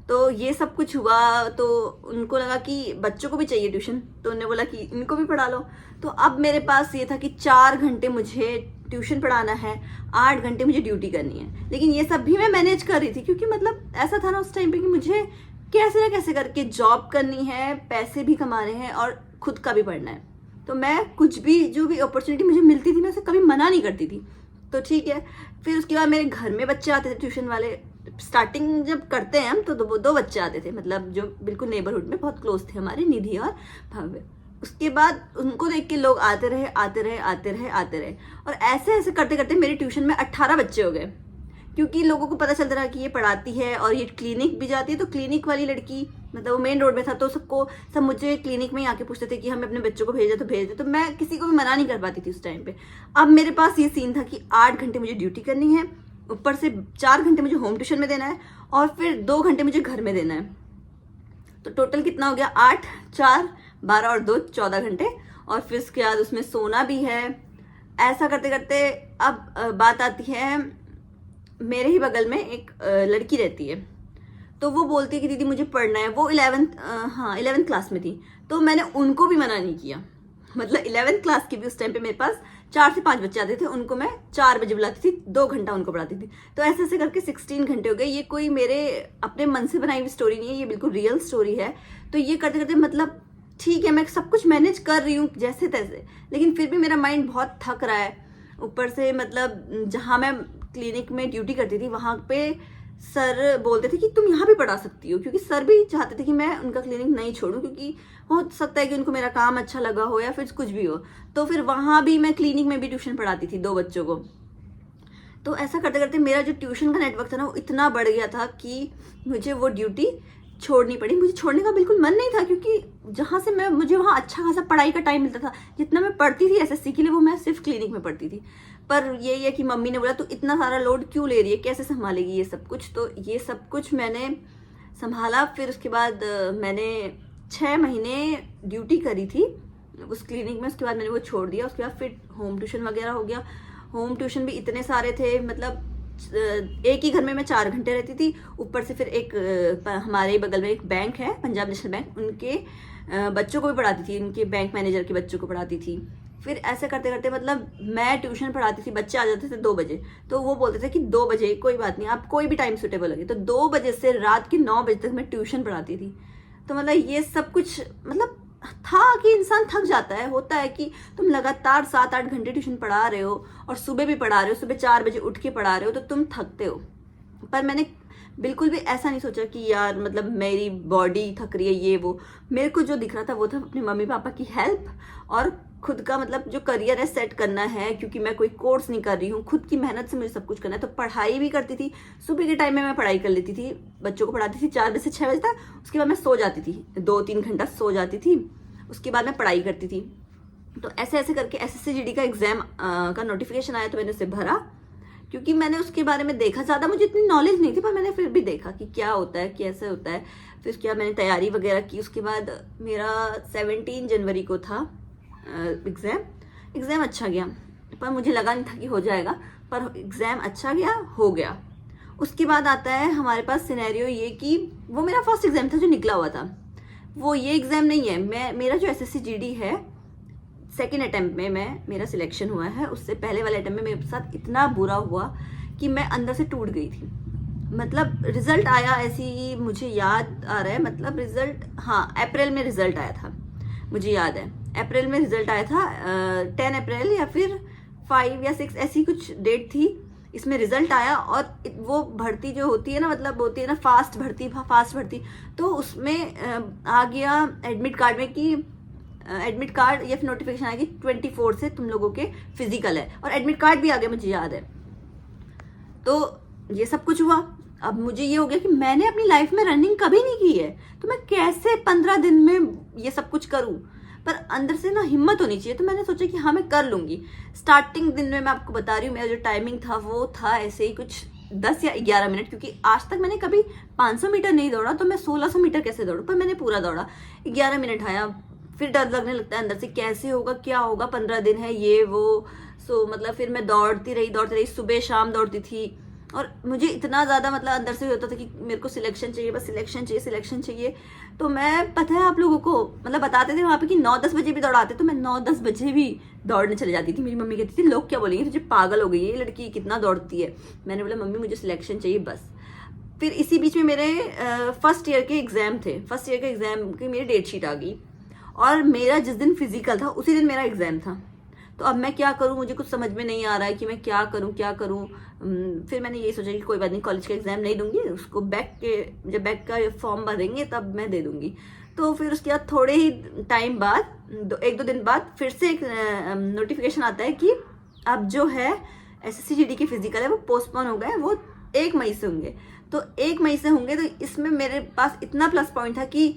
तो ये सब कुछ हुआ, तो उनको लगा कि बच्चों को भी चाहिए ट्यूशन, तो उन्होंने बोला कि इनको भी पढ़ा लो। तो अब मेरे पास ये था कि 4 घंटे मुझे ट्यूशन पढ़ाना है, 8 घंटे मुझे ड्यूटी करनी है। लेकिन ये सब भी मैं मैनेज कर रही थी, क्योंकि मतलब ऐसा था ना उस टाइम पे कि मुझे कैसे ना कैसे करके जॉब करनी है, पैसे भी कमाने हैं और खुद का भी पढ़ना है। तो मैं कुछ भी, जो भी अपॉर्चुनिटी मुझे मिलती थी मैं उसे कभी मना नहीं करती थी। तो ठीक है, फिर उसके बाद मेरे घर में बच्चे आते थे ट्यूशन वाले। स्टार्टिंग जब करते हैं हम तो 2 बच्चे आते थे, मतलब जो बिल्कुल नेबरहुड में बहुत क्लोज थे हमारे, निधि और भव्य। उसके बाद उनको देख के लोग आते रहे आते रहे आते रहे आते रहे, और ऐसे ऐसे करते करते मेरे ट्यूशन में 18 बच्चे हो गए, क्योंकि लोगों को पता चलता रहा कि ये पढ़ाती है और ये क्लिनिक भी जाती है। तो क्लिनिक वाली लड़की, मतलब वो मेन रोड में था, तो सब मुझे क्लिनिक में ही आके पूछते थे कि हमें अपने बच्चों को भेज दे तो भेज दे। तो मैं किसी को भी मना नहीं कर पाती थी उस टाइम पे। अब मेरे पास ये सीन था कि 8 घंटे मुझे ड्यूटी करनी है, ऊपर से 4 घंटे मुझे होम ट्यूशन में देना है और फिर 2 घंटे मुझे घर में देना है। तो टोटल कितना हो गया, 8, 4, 12 और 2, 14 घंटे। और फिर उसके बाद उसमें सोना भी है। ऐसा करते करते अब बात आती है, मेरे ही बगल में एक लड़की रहती है, तो वो बोलती है कि दीदी मुझे पढ़ना है। वो 11th क्लास में थी, तो मैंने उनको भी मना नहीं किया। मतलब 11th क्लास की भी उस टाइम पे मेरे पास 4 से 5 बच्चे आते थे, उनको मैं 4 बजे बुलाती थी, 2 घंटा उनको पढ़ाती थी। तो ऐसे ऐसे करके 16 घंटे हो गए। ये कोई मेरे अपने मन से बनाई हुई स्टोरी नहीं है, ये बिल्कुल रियल स्टोरी है। तो ये करते करते, मतलब ठीक है मैं सब कुछ मैनेज कर रही हूँ जैसे तैसे, लेकिन फिर भी मेरा माइंड बहुत थक रहा है। ऊपर से मतलब जहाँ मैं क्लिनिक में ड्यूटी करती थी वहाँ पे सर बोलते थे कि तुम यहाँ भी पढ़ा सकती हो, क्योंकि सर भी चाहते थे कि मैं उनका क्लिनिक नहीं छोड़ूं, क्योंकि हो सकता है कि उनको मेरा काम अच्छा लगा हो या फिर कुछ भी हो। तो फिर वहाँ भी मैं क्लिनिक में भी ट्यूशन पढ़ाती थी 2 बच्चों को। तो ऐसा करते करते मेरा जो ट्यूशन का नेटवर्क था ना वो इतना बढ़ गया था कि मुझे वो ड्यूटी छोड़नी पड़ी। मुझे छोड़ने का बिल्कुल मन नहीं था, क्योंकि जहाँ से मुझे वहाँ अच्छा खासा पढ़ाई का टाइम मिलता था। जितना मैं पढ़ती थी एसएससी के लिए वो मैं सिर्फ क्लिनिक में पढ़ती थी। पर यही है कि मम्मी ने बोला तू इतना सारा लोड क्यों ले रही है, कैसे संभालेगी ये सब कुछ। तो ये सब कुछ मैंने संभाला। फिर उसके बाद मैंने 6 महीने ड्यूटी करी थी उस क्लिनिक में। उसके बाद मैंने वो छोड़ दिया। उसके बाद फिर होम ट्यूशन वगैरह हो गया। होम ट्यूशन भी इतने सारे थे, मतलब एक ही घर में मैं 4 घंटे रहती थी। ऊपर से फिर एक हमारे बगल में एक बैंक है, पंजाब नेशनल बैंक, उनके बच्चों को भी पढ़ाती थी, उनके बैंक मैनेजर के बच्चों को पढ़ाती थी। फिर ऐसे करते करते मतलब मैं ट्यूशन पढ़ाती थी, बच्चे आ जाते थे 2 बजे, तो वो बोलते थे कि 2 बजे कोई बात नहीं, आप कोई भी टाइम सुटेबल लगे। तो 2 बजे से रात के 9 बजे तक मैं ट्यूशन पढ़ाती थी। तो मतलब ये सब कुछ मतलब था कि इंसान थक जाता है। होता है कि तुम लगातार 7-8 घंटे ट्यूशन पढ़ा रहे हो और सुबह भी पढ़ा रहे हो, सुबह 4 बजे उठ के पढ़ा रहे हो, तो तुम थकते हो। पर मैंने बिल्कुल भी ऐसा नहीं सोचा कि यार मतलब मेरी बॉडी थक रही है ये वो। मेरे को जो दिख रहा था वो था अपने मम्मी पापा की हेल्प और खुद का मतलब जो करियर है सेट करना है, क्योंकि मैं कोई कोर्स नहीं कर रही हूँ, खुद की मेहनत से मुझे सब कुछ करना है। तो पढ़ाई भी करती थी। सुबह के टाइम में मैं पढ़ाई कर लेती थी, बच्चों को पढ़ाती थी 4 बजे से 6 बजे तक। उसके बाद मैं सो जाती थी, 2-3 घंटा सो जाती थी। उसके बाद मैं पढ़ाई करती थी। तो ऐसे ऐसे करके एसएससी जीडी का एग्जाम का नोटिफिकेशन आया, तो मैंने उसे भरा, क्योंकि मैंने उसके बारे में देखा। ज़्यादा मुझे इतनी नॉलेज नहीं थी, पर मैंने फिर भी देखा कि क्या होता है, कैसे होता है। फिर उसके बाद मैंने तैयारी वगैरह की। उसके बाद मेरा 17 जनवरी को था एग्ज़ाम अच्छा गया, पर मुझे लगा नहीं था कि हो जाएगा, पर एग्ज़ाम अच्छा गया, हो गया। उसके बाद आता है हमारे पास सिनेरियो ये कि वो मेरा फर्स्ट एग्जाम था जो निकला हुआ था, वो ये एग्जाम नहीं है। मेरा जो SSC GD है, सेकेंड अटेम्प्ट में मेरा सिलेक्शन हुआ है। उससे पहले वाले अटेम्प्ट में मेरे साथ इतना बुरा हुआ कि मैं अंदर से टूट गई थी। मतलब रिजल्ट आया ऐसी ही, मुझे याद आ रहा है, मतलब रिजल्ट, हाँ अप्रैल में रिजल्ट आया था, मुझे याद है अप्रैल में रिजल्ट आया था, 10 अप्रैल या फिर 5 या 6 ऐसी कुछ डेट थी, इसमें रिजल्ट आया। और वो भर्ती जो होती है ना, मतलब होती है ना फास्ट भर्ती, तो उसमें आ गया एडमिट कार्ड में कि एडमिट कार्ड या फिर नोटिफिकेशन आ गई 24 से तुम लोगों के फिजिकल है, और एडमिट कार्ड भी आ गया, मुझे याद है। तो ये सब कुछ हुआ। अब मुझे ये हो गया कि मैंने अपनी लाइफ में रनिंग कभी नहीं की है, तो मैं कैसे 15 दिन में ये सब कुछ करूं। पर अंदर से ना हिम्मत होनी चाहिए, तो मैंने सोचा कि हाँ मैं कर लूंगी। स्टार्टिंग दिन में मैं आपको बता रही हूँ, मेरा जो टाइमिंग था वो था ऐसे ही कुछ 10 या 11 मिनट, क्योंकि आज तक मैंने कभी 500 मीटर नहीं दौड़ा, तो मैं 1600 मीटर कैसे दौड़ू, पर मैंने पूरा दौड़ा। 11 मिनट आया, फिर डर लगने लगता है अंदर से, कैसे होगा, क्या होगा, 15 दिन है ये वो। सो मतलब फिर मैं दौड़ती रही, सुबह शाम दौड़ती थी। और मुझे इतना ज़्यादा मतलब अंदर से होता था कि मेरे को सिलेक्शन चाहिए, बस सिलेक्शन चाहिए। तो मैं, पता है आप लोगों को, मतलब बताते थे वहाँ पे कि 9-10 बजे भी दौड़ाते, तो मैं 9-10 बजे भी दौड़ने चले जाती थी। मेरी मम्मी कहती थी लोग क्या बोलेंगे, तुझे पागल हो गई है ये लड़की, कितना दौड़ती है। मैंने बोला मम्मी मुझे सिलेक्शन चाहिए बस। फिर इसी बीच में मेरे फर्स्ट ईयर के एग्ज़ाम थे, फर्स्ट ईयर के एग्ज़ाम की मेरी डेट शीट आ गई, और मेरा जिस दिन फिजिकल था उसी दिन मेरा एग्ज़ाम था। तो अब मैं क्या करूं, मुझे कुछ समझ में नहीं आ रहा है कि मैं क्या करूं। फिर मैंने ये सोचा कि कोई बात नहीं, कॉलेज का एग्ज़ाम नहीं दूंगी, उसको जब बैक का फॉर्म भरेंगे तब मैं दे दूंगी। तो फिर उसके बाद थोड़े ही टाइम बाद, 1-2 दिन बाद फिर से एक नोटिफिकेशन आता है कि अब जो है SSC GD के फिजिकल है वो पोस्टपोन हो गए, वो 1 मई से होंगे। तो 1 मई से होंगे, तो इसमें मेरे पास इतना प्लस पॉइंट था कि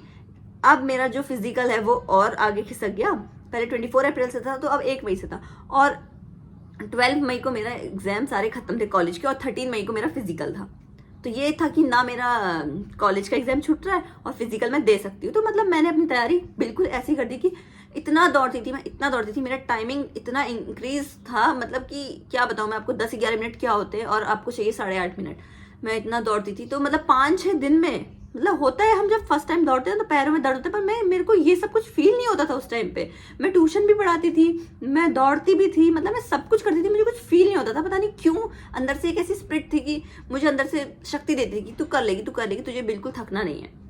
अब मेरा जो फिजिकल है वो और आगे खिसक गया। पहले 24 अप्रैल से था, तो अब 1 मई से था, और 12 मई को मेरा एग्जाम सारे खत्म थे कॉलेज के, और 13 मई को मेरा फिजिकल था। तो ये था कि ना मेरा कॉलेज का एग्जाम छूट रहा है और फिजिकल मैं दे सकती हूँ। तो मतलब मैंने अपनी तैयारी बिल्कुल ऐसी कर दी कि इतना दौड़ती थी, मेरा टाइमिंग इतना इंक्रीज था, मतलब कि क्या बताऊँ मैं आपको, 10-11 मिनट क्या होते हैं और आपको चाहिए 8.5 मिनट। मैं इतना दौड़ती थी, तो मतलब 5-6 दिन में, मतलब होता है हम जब फर्स्ट टाइम दौड़ते हैं तो पैरों में दर्द होता है, पर मेरे को ये सब कुछ फील नहीं होता था उस टाइम पे। मैं ट्यूशन भी पढ़ाती थी, मैं दौड़ती भी थी, मतलब मैं सब कुछ करती थी, मुझे कुछ फील नहीं होता था। पता नहीं क्यों अंदर से एक ऐसी स्पिरिट थी कि मुझे अंदर से शक्ति देती थी कि तू कर लेगी, तुझे बिल्कुल थकना नहीं है।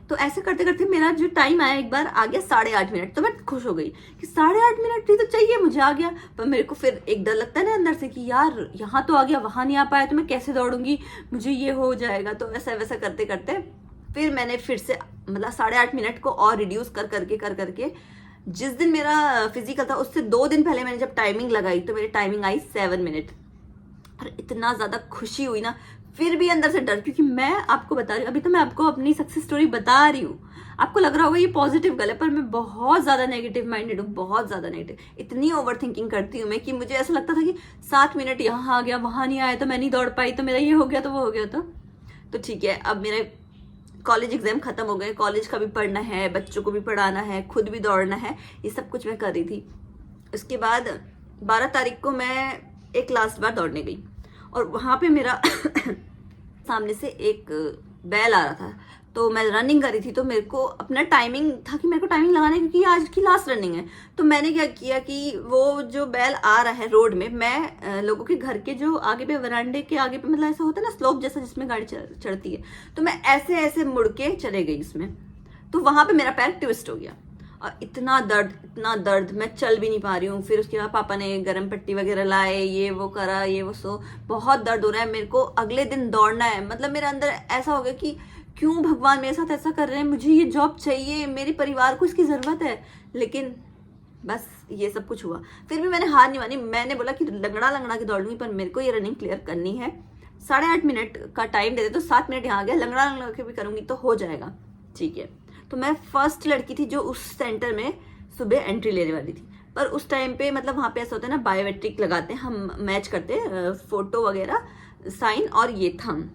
तो ऐसे करते करते मेरा जो टाइम आया, एक बार आ गया 8.5 मिनट। तो मैं खुश हो गई कि 8.5 मिनट ही तो चाहिए, मुझे आ गया। पर मेरे को फिर एक डर लगता है ना अंदर से कि यार यहाँ तो आ गया, वहां नहीं आ पाया तो मैं कैसे दौड़ूंगी, मुझे ये हो जाएगा। तो ऐसा वैसा करते करते फिर मैंने फिर से मतलब 8.5 मिनट को और रिड्यूस कर करके जिस दिन मेरा फिजिकल था उससे 2 दिन पहले मैंने जब टाइमिंग लगाई तो मेरी टाइमिंग आई 7 मिनट। और इतना ज़्यादा खुशी हुई ना, फिर भी अंदर से डर, क्योंकि मैं आपको बता रही हूँ, अभी तो मैं आपको अपनी सक्सेस स्टोरी बता रही हूँ, आपको लग रहा होगा ये पॉजिटिव गल है, पर मैं बहुत ज़्यादा नेगेटिव माइंडेड हूँ, बहुत ज़्यादा नेगेटिव। इतनी ओवर थिंकिंग करती हूँ मैं कि मुझे ऐसा लगता था कि 7 मिनट यहाँ आ गया, वहाँ नहीं आया तो मैं नहीं दौड़ पाई, तो मेरा ये हो गया तो वो हो गया। तो ठीक है, अब मेरे कॉलेज एग्जाम खत्म हो गए, कॉलेज का भी पढ़ना है, बच्चों को भी पढ़ाना है, खुद भी दौड़ना है, ये सब कुछ मैं कर रही थी। उसके बाद 12 तारीख को मैं एक लास्ट बार दौड़ने गई, और वहाँ पे मेरा सामने से एक बैल आ रहा था, तो मैं रनिंग कर रही थी, तो मेरे को अपना टाइमिंग था कि मेरे को टाइमिंग लगाना है क्योंकि आज की लास्ट रनिंग है। तो मैंने क्या किया कि वो जो बैल आ रहा है रोड में, मैं लोगों के घर के जो आगे पे वरांडे के आगे पे, मतलब ऐसा होता है ना स्लोप जैसा जिसमें गाड़ी चढ़ती है, तो मैं ऐसे ऐसे मुड़ के चले गई इसमें। तो वहां पे मेरा पैर ट्विस्ट हो गया, और इतना दर्द, मैं चल भी नहीं पा रही हूँ। फिर उसके बाद पापा ने गर्म पट्टी वगैरह लाए, ये वो करा, ये वो, सो बहुत दर्द हो रहा है मेरे को, अगले दिन दौड़ना है। मतलब मेरे अंदर ऐसा हो गया कि क्यों भगवान मेरे साथ ऐसा कर रहे हैं, मुझे ये जॉब चाहिए, मेरे परिवार को इसकी ज़रूरत है। लेकिन बस ये सब कुछ हुआ, फिर भी मैंने हार नहीं मानी। मैंने बोला कि लंगड़ा के दौड़ लूँगी, पर मेरे को ये रनिंग क्लियर करनी है। 8.5 मिनट का टाइम दे दे, तो 7 मिनट यहाँ आ गया, लंगड़ा के भी करूँगी तो हो जाएगा, ठीक है। तो मैं फर्स्ट लड़की थी जो उस सेंटर में सुबह एंट्री लेने वाली थी। पर उस टाइम पे मतलब वहाँ पे ऐसा होता है ना, बायोमेट्रिक लगाते हैं, हम मैच करते हैं, फोटो वगैरह, साइन और ये थंब।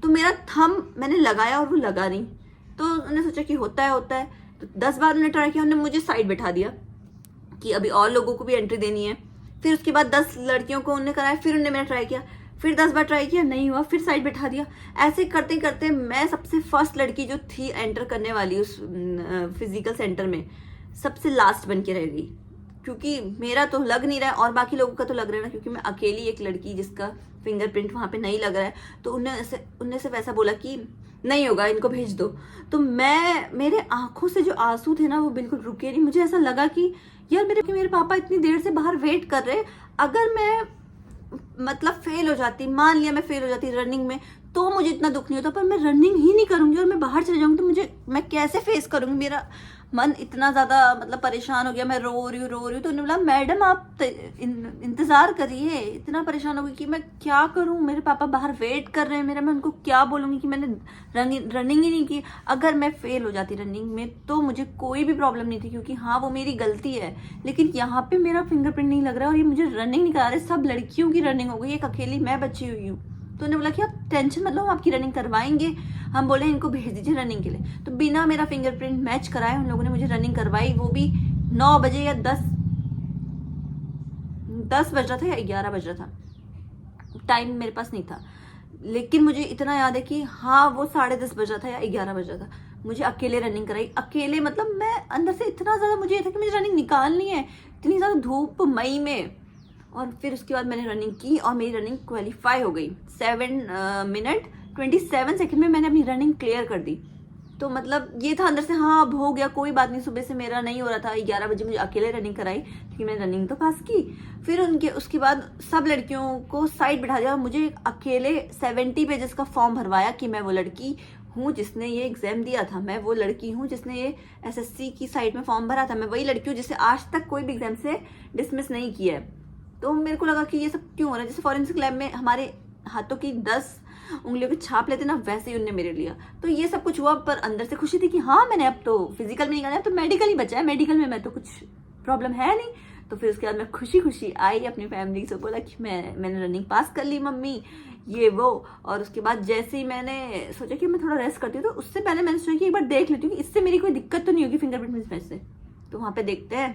तो मेरा थंब मैंने लगाया और वो लगा नहीं, तो उन्होंने सोचा कि होता है। तो 10 बार उन्होंने ट्राई किया, उन्होंने मुझे साइड बैठा दिया कि अभी और लोगों को भी एंट्री देनी है। फिर उसके बाद 10 लड़कियों को उन्होंने कराया, फिर उन्होंने मेरा ट्राई किया, फिर 10 बार ट्राई किया, नहीं हुआ, फिर साइड बैठा दिया। ऐसे करते करते मैं सबसे फर्स्ट लड़की जो थी एंटर करने वाली उस फिजिकल सेंटर में, सबसे लास्ट बन के रह गई, क्योंकि मेरा तो लग नहीं रहा है और बाकी लोगों का तो लग रहा है ना, क्योंकि मैं अकेली एक लड़की जिसका फिंगरप्रिंट वहाँ पे नहीं लग रहा है। तो उनने सिर्फ ऐसा बोला कि नहीं होगा, इनको भेज दो। तो मेरे आंखों से जो आंसू थे ना वो बिल्कुल रुके नहीं। मुझे ऐसा लगा कि यार मेरे पापा इतनी देर से बाहर वेट कर रहे, अगर मैं मतलब फेल हो जाती, मान लिया मैं फेल हो जाती रनिंग में, तो मुझे इतना दुख नहीं होता, पर मैं रनिंग ही नहीं करूंगी और मैं बाहर चले जाऊंगी तो मैं कैसे फेस करूंगी। मेरा मन इतना ज्यादा मतलब परेशान हो गया, मैं रो रही हूँ। तो उन्होंने बोला मैडम आप इंतजार करिए। इतना परेशान हो गई कि मैं क्या करूं, मेरे पापा बाहर वेट कर रहे हैं मेरा, मैं उनको क्या बोलूंगी कि मैंने रनिंग ही नहीं की। अगर मैं फेल हो जाती रनिंग में तो मुझे कोई भी प्रॉब्लम नहीं थी, क्योंकि हाँ वो मेरी गलती है, लेकिन यहाँ पे मेरा फिंगरप्रिंट नहीं लग रहा है और ये मुझे रनिंग नहीं करा रहे। सब लड़कियों की रनिंग हो गई, एक अकेली मैं बची हुई हूँ। तो उन्होंने बोला कि आप टेंशन मत लो, आपकी रनिंग करवाएंगे। हम बोले इनको भेज दीजिए रनिंग के लिए। तो बिना मेरा फिंगरप्रिंट मैच कराए उन लोगों ने मुझे रनिंग करवाई, वो भी 9 बजे या 10 बज रहा था या 11 बज रहा था, टाइम मेरे पास नहीं था। लेकिन मुझे इतना याद है कि हाँ वो 10:30 बज रहा था या 11 बज रहा था। मुझे अकेले रनिंग कराई, अकेले मतलब मैं अंदर से इतना ज़्यादा मुझे ये था कि मुझे रनिंग निकालनी है, इतनी ज़्यादा धूप मई में। और फिर उसके बाद मैंने रनिंग की और मेरी रनिंग क्वालिफाई हो गई। 7 मिनट 27 सेकंड में मैंने अपनी रनिंग क्लियर कर दी। तो मतलब ये था अंदर से हाँ अब हो गया, कोई बात नहीं, सुबह से मेरा नहीं हो रहा था। 11 बजे मुझे अकेले रनिंग कराई, क्योंकि मैंने रनिंग तो पास की। फिर उसके बाद सब लड़कियों को साइड बिठा दिया और मुझे अकेले 70 पेजेस का फॉर्म भरवाया कि मैं वो लड़की हूँ जिसने ये एग्जाम दिया था, मैं वो लड़की हूँ जिसने ये SSC की साइड में फॉर्म भरा था, मैं वही लड़की हूँ जिसे आज तक कोई भी एग्जाम से डिसमिस नहीं किया है। तो मेरे को लगा कि ये सब क्यों हो रहा है, जैसे फॉरेंसिक लैब में हमारे हाथों की 10 उंगलियों की छाप लेते ना, वैसे ही उनने मेरे लिया। तो ये सब कुछ हुआ, पर अंदर से खुशी थी कि हाँ मैंने अब तो फिजिकल में नहीं करना है, तो मेडिकल ही बचा है, मेडिकल में मैं तो कुछ प्रॉब्लम है नहीं। तो फिर उसके बाद मैं खुशी आई अपनी फैमिली से, बोला कि मैंने रनिंग पास कर ली मम्मी, ये वो। और उसके बाद जैसे ही मैंने सोचा कि मैं थोड़ा रेस्ट करती हूँ, तो उससे पहले मैंने सोचा कि एक बार देख लेती हूँ कि इससे मेरी कोई दिक्कत तो नहीं होगी फिंगरप्रिंट मिसमैच से। तो वहाँ पे देखते हैं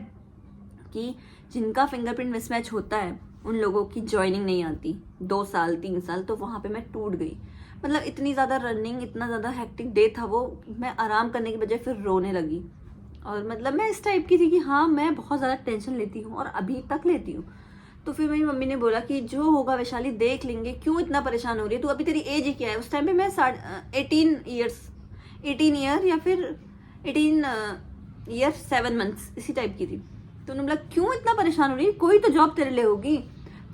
कि जिनका फिंगरप्रिंट मिसमैच होता है उन लोगों की ज्वाइनिंग नहीं आती 2 साल 3 साल। तो वहाँ पे मैं टूट गई, मतलब इतनी ज़्यादा रनिंग, इतना ज़्यादा हेक्टिक डे था वो, मैं आराम करने के बजाय फिर रोने लगी। और मतलब मैं इस टाइप की थी कि हाँ मैं बहुत ज़्यादा टेंशन लेती हूँ और अभी तक लेती हूँ। तो फिर मेरी मम्मी ने बोला कि जो होगा वैशाली देख लेंगे, क्यों इतना परेशान हो रही है, तू अभी तेरी एज ही क्या है। उस टाइम पे मैं 18 ईयर या फिर 18 ईयर 7 मंथ्स इसी टाइप की थी। तो उन्होंने बोला क्यों इतना परेशान हो रही है, कोई तो जॉब तेरे लिए होगी।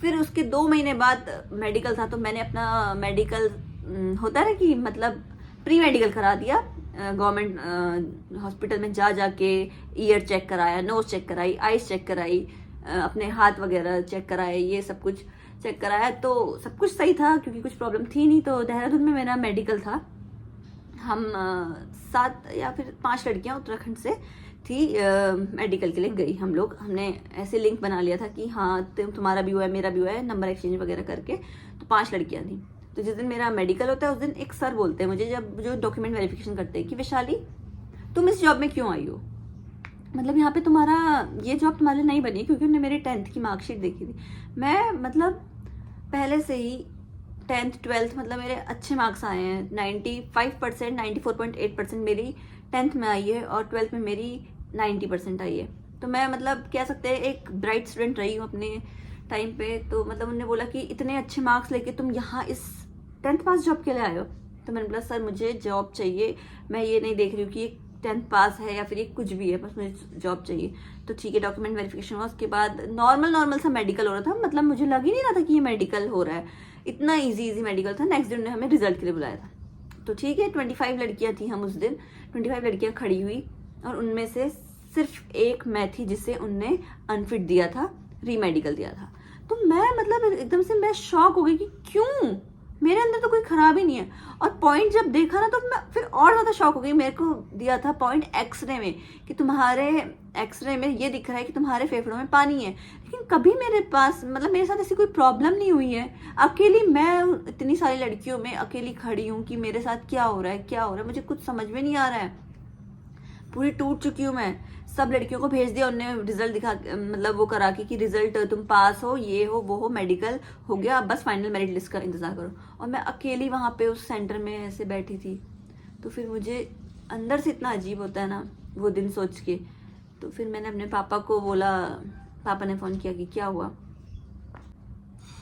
फिर उसके 2 महीने बाद मेडिकल था, तो मैंने अपना मेडिकल होता है ना कि मतलब प्री मेडिकल करा दिया गवर्नमेंट हॉस्पिटल में जाके ईयर चेक कराया, नोज चेक कराई, आईज चेक कराई, अपने हाथ वगैरह चेक कराए, ये सब कुछ चेक कराया। तो सब कुछ सही था क्योंकि कुछ प्रॉब्लम थी नहीं। तो देहरादून में मेरा मेडिकल था। हम 7 या फिर 5 लड़कियां उत्तराखंड से थी, मेडिकल के लिए गई हम लोग। हमने ऐसे लिंक बना लिया था कि हाँ तुम्हारा भी हुआ है मेरा भी हुआ है, नंबर एक्सचेंज वगैरह करके। तो 5 लड़कियां थी। तो जिस दिन मेरा मेडिकल होता है उस दिन एक सर बोलते हैं मुझे, जब जो डॉक्यूमेंट वेरिफिकेशन करते हैं, कि वैशाली तुम इस जॉब में क्यों आई हो, मतलब यहाँ पे तुम्हारा ये जॉब तुम्हारे लिए नहीं बनी। क्योंकि उन्होंने मेरे 10th की मार्कशीट देखी थी। मैं मतलब पहले से ही 10th 12th मतलब मेरे अच्छे मार्क्स आए हैं, 95%, 94.8% मेरी 10th में आई है और 12th में मेरी 90% आई है। तो मैं मतलब कह सकते हैं एक ब्राइट स्टूडेंट रही हूँ अपने टाइम पे। तो मतलब उन्होंने बोला कि इतने अच्छे मार्क्स लेके तुम यहाँ इस 10th पास जॉब के लिए आए हो। तो मैंने बोला सर मुझे जॉब चाहिए, मैं ये नहीं देख रही हूँ कि 10th पास है या फिर ये कुछ भी है, बस मुझे जॉब चाहिए। तो ठीक है, डॉक्यूमेंट वेरिफिकेशन हुआ। उसके बाद नॉर्मल सा मेडिकल हो रहा था, मतलब मुझे लग ही नहीं रहा था कि ये मेडिकल हो रहा है, इतना इजी मेडिकल था। नेक्स्ट दिन उन्होंने हमें रिजल्ट के लिए बुलाया था। तो ठीक है, 25 लड़कियां थी हम उस दिन, 25 लड़कियां खड़ी हुई और उनमें से सिर्फ एक मैं थी जिसे उनने अनफिट दिया था, रीमेडिकल दिया था। तो मैं मतलब एकदम से मैं शॉक हो गई कि क्यों, मेरे अंदर तो कोई खराबी नहीं है। और पॉइंट जब देखा ना तो मैं फिर और ज़्यादा शॉक हो गई। मेरे को दिया था पॉइंट एक्सरे में कि तुम्हारे एक्सरे में ये दिख रहा है कि तुम्हारे फेफड़ों में पानी है, लेकिन कभी मेरे पास मतलब मेरे साथ ऐसी कोई प्रॉब्लम नहीं हुई है। अकेली मैं इतनी सारी लड़कियों में अकेली खड़ी हूँ कि मेरे साथ क्या हो रहा है, मुझे कुछ समझ में नहीं आ रहा है। पूरी टूट चुकी हूँ मैं। सब लड़कियों को भेज दिया उन्होंने, रिजल्ट दिखा मतलब वो करा के कि रिजल्ट तुम पास हो, ये हो वो हो, मेडिकल हो गया, अब बस फाइनल मेरिट लिस्ट का इंतजार करो। और मैं अकेली वहाँ पे उस सेंटर में ऐसे बैठी थी। तो फिर मुझे अंदर से इतना अजीब होता है ना वो दिन सोच के। तो फिर मैंने अपने पापा को बोला, पापा ने फ़ोन किया कि क्या हुआ।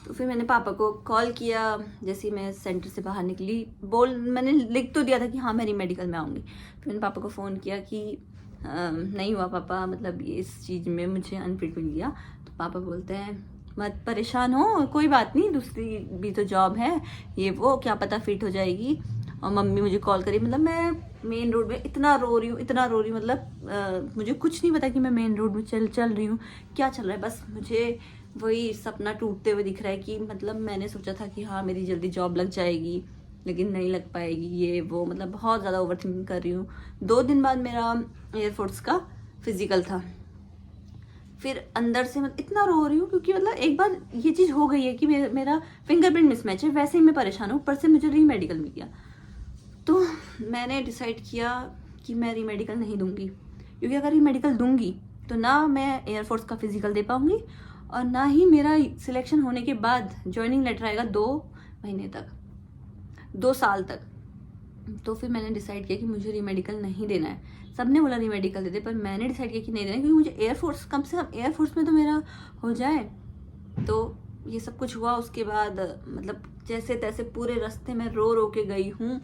तो फिर मैंने पापा को कॉल किया जैसे ही मैं सेंटर से बाहर निकली। मैंने लिख तो दिया था कि हाँ मैं मेडिकल में आऊँगी। फिर मैंने पापा को फ़ोन किया कि नहीं हुआ पापा, मतलब ये इस चीज़ में मुझे अनफिट मिल गया। तो पापा बोलते हैं मत परेशान हो, कोई बात नहीं, दूसरी भी तो जॉब है, ये वो क्या पता फिट हो जाएगी। और मम्मी मुझे कॉल करी, मतलब मैं मेन रोड में इतना रो रही हूँ, इतना रो रही हूँ, मतलब मुझे कुछ नहीं पता कि मैं मेन रोड में चल रही हूँ, क्या चल रहा है। बस मुझे वही सपना टूटते हुए दिख रहा है कि मतलब मैंने सोचा था कि हाँ मेरी जल्दी जॉब लग जाएगी, लेकिन नहीं लग पाएगी, ये वो, मतलब बहुत ज़्यादा ओवर थिंकिंग कर रही हूँ। 2 दिन बाद मेरा एयरफोर्स का फिजिकल था। फिर अंदर से मतलब इतना रो रही हूँ क्योंकि मतलब एक बार ये चीज़ हो गई है कि मेरा फिंगरप्रिंट मिसमैच है, वैसे ही मैं परेशान हूँ, ऊपर से मुझे री मेडिकल मिल गया। तो मैंने डिसाइड किया कि मैं री मेडिकल नहीं दूंगी, क्योंकि अगर री मेडिकल दूंगी तो ना मैं एयरफोर्स का फिजिकल दे पाऊंगी और ना ही मेरा सिलेक्शन होने के बाद ज्वाइनिंग लेटर आएगा 2 महीने तक, 2 साल तक। तो फिर मैंने डिसाइड किया कि मुझे री मेडिकल नहीं देना है। सबने बोला री मेडिकल दे दे, पर मैंने डिसाइड किया कि नहीं देना, क्योंकि मुझे एयरफोर्स, कम से कम एयरफोर्स में तो मेरा हो जाए। तो ये सब कुछ हुआ। उसके बाद मतलब जैसे तैसे पूरे रास्ते में रो रो के गई हूँ।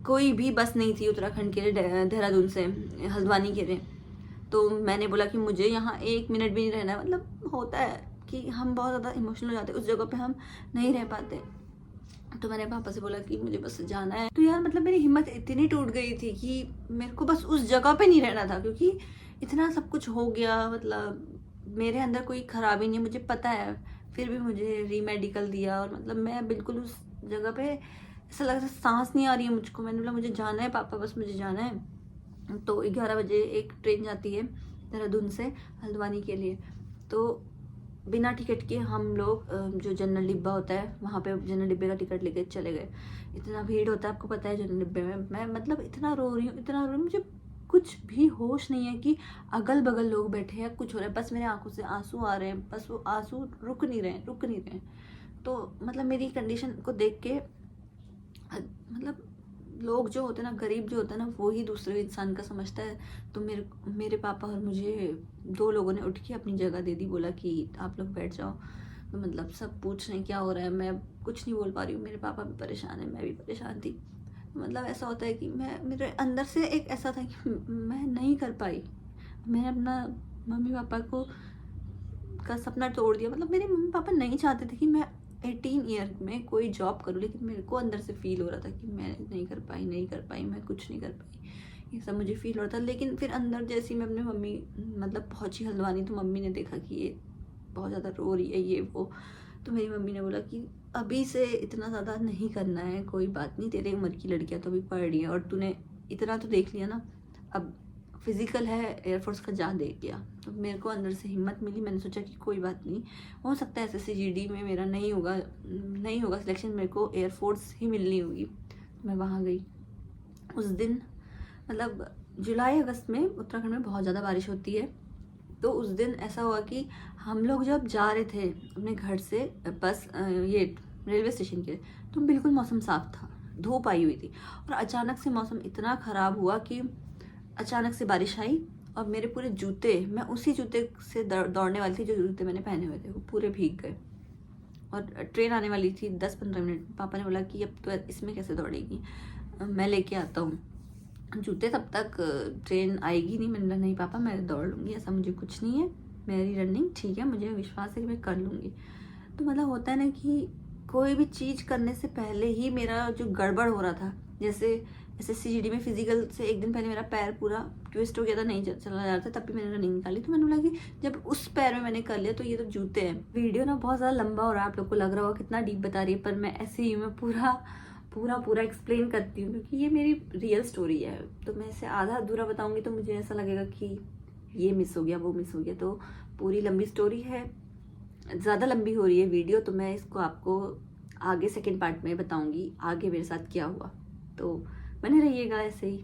कोई भी बस नहीं थी उत्तराखंड के लिए, देहरादून से हल्द्वानी के लिए। तो मैंने बोला कि मुझे यहाँ 1 मिनट भी नहीं रहना है। मतलब होता है कि हम बहुत ज़्यादा इमोशनल हो जाते हैं, उस जगह पे हम नहीं रह पाते। तो मैंने पापा से बोला कि मुझे बस जाना है। तो यार मतलब मेरी हिम्मत इतनी टूट गई थी कि मेरे को बस उस जगह पे नहीं रहना था, क्योंकि इतना सब कुछ हो गया। मतलब मेरे अंदर कोई खराबी नहीं, मुझे पता है, फिर भी मुझे री मेडिकल दिया। और मतलब मैं बिल्कुल उस जगह पे ऐसा लग रहा था सांस नहीं आ रही है मुझको। मैंने बोला मुझे जाना है पापा, बस मुझे जाना है। तो 11 बजे एक ट्रेन जाती है देहरादून से हल्द्वानी के लिए। तो बिना टिकट के हम लोग जो जनरल डिब्बा होता है वहाँ पे जनरल डिब्बे का टिकट लेके चले गए। इतना भीड़ होता है, आपको पता है जनरल डिब्बे में। मैं मतलब इतना रो रही हूँ, इतना रो रही हूँ, मुझे कुछ भी होश नहीं है कि अगल बगल लोग बैठे हैं, कुछ हो रहा है। बस मेरे आंखों से आंसू आ रहे हैं, बस वो आंसू रुक नहीं रहे। तो मतलब मेरी कंडीशन को देख के मतलब लोग जो होते हैं ना, गरीब जो होता है ना, वो ही दूसरे इंसान का समझता है। तो मेरे पापा और मुझे 2 लोगों ने उठ के अपनी जगह दे दी, बोला कि आप लोग बैठ जाओ। तो मतलब सब पूछ रहे हैं क्या हो रहा है, मैं कुछ नहीं बोल पा रही हूँ। मेरे पापा भी परेशान है, मैं भी परेशान थी। मतलब ऐसा होता है कि मेरे अंदर से एक ऐसा था कि मैं नहीं कर पाई। मैंने अपना मम्मी पापा का सपना तोड़ दिया। मतलब मेरे मम्मी पापा नहीं चाहते थे कि मैं 18 ईयर में कोई जॉब करूँ, लेकिन मेरे को अंदर से फील हो रहा था कि मैं नहीं कर पाई, मैं कुछ नहीं कर पाई, ये सब मुझे फील हो रहा था। लेकिन फिर अंदर जैसे ही मैं अपने मम्मी मतलब पहुंची हल्द्वानी, तो मम्मी ने देखा कि ये बहुत ज़्यादा रो रही है, ये वो। तो मेरी मम्मी ने बोला कि अभी से इतना ज़्यादा नहीं करना है, कोई बात नहीं, तेरे उम्र की लड़कियाँ तो अभी पढ़ रही हैं और तूने इतना तो देख लिया ना, अब फिजिकल है एयरफोर्स का, जा दे गया। तो मेरे को अंदर से हिम्मत मिली। मैंने सोचा कि कोई बात नहीं, हो सकता है SSCGD में मेरा नहीं होगा सिलेक्शन, मेरे को एयरफोर्स ही मिलनी होगी। तो मैं वहाँ गई। उस दिन मतलब जुलाई अगस्त में उत्तराखंड में बहुत ज़्यादा बारिश होती है। तो उस दिन ऐसा हुआ कि हम लोग जब जा रहे थे अपने घर से बस ये रेलवे स्टेशन के, तो बिल्कुल मौसम साफ था, धूप आई हुई थी। और अचानक से मौसम इतना ख़राब हुआ कि अचानक से बारिश आई और मेरे पूरे जूते, मैं उसी जूते से दौड़ने वाली थी जो जूते मैंने पहने हुए थे, वो पूरे भीग गए। और ट्रेन आने वाली थी 10-15 मिनट। पापा ने बोला कि अब तो इसमें कैसे दौड़ेगी, मैं लेके आता हूँ जूते, तब तक ट्रेन आएगी नहीं। मैंने बोला नहीं पापा मैं दौड़ लूँगी, ऐसा मुझे कुछ नहीं है, मेरी रनिंग ठीक है, मुझे विश्वास है कि मैं कर लूँगी। तो मतलब होता है ना कि कोई भी चीज़ करने से पहले ही मेरा जो गड़बड़ हो रहा था, जैसे SSCGD में फिजिकल से 1 दिन पहले मेरा पैर पूरा ट्विस्ट हो गया था, नहीं चला जा रहा था, तब भी मैंने रनिंग निकाली। तो मैंने बोला कि जब उस पैर में मैंने कर लिया तो ये तो जूते हैं। वीडियो ना बहुत ज़्यादा लंबा हो रहा है, आप लोग को लग रहा होगा कितना डीप बता रही है, पर मैं ऐसे ही मैं पूरा एक्सप्लेन करती हूँ, क्योंकि ये मेरी रियल स्टोरी है। तो मैं इसे आधा अधूरा बताऊँगी तो मुझे ऐसा लगेगा कि ये मिस हो गया, वो मिस हो गया। तो पूरी लंबी स्टोरी है, ज़्यादा लंबी हो रही है वीडियो, तो मैं इसको आपको आगे सेकेंड पार्ट में बताऊँगी आगे मेरे साथ क्या हुआ। तो बने रहिएगा ऐसे ही।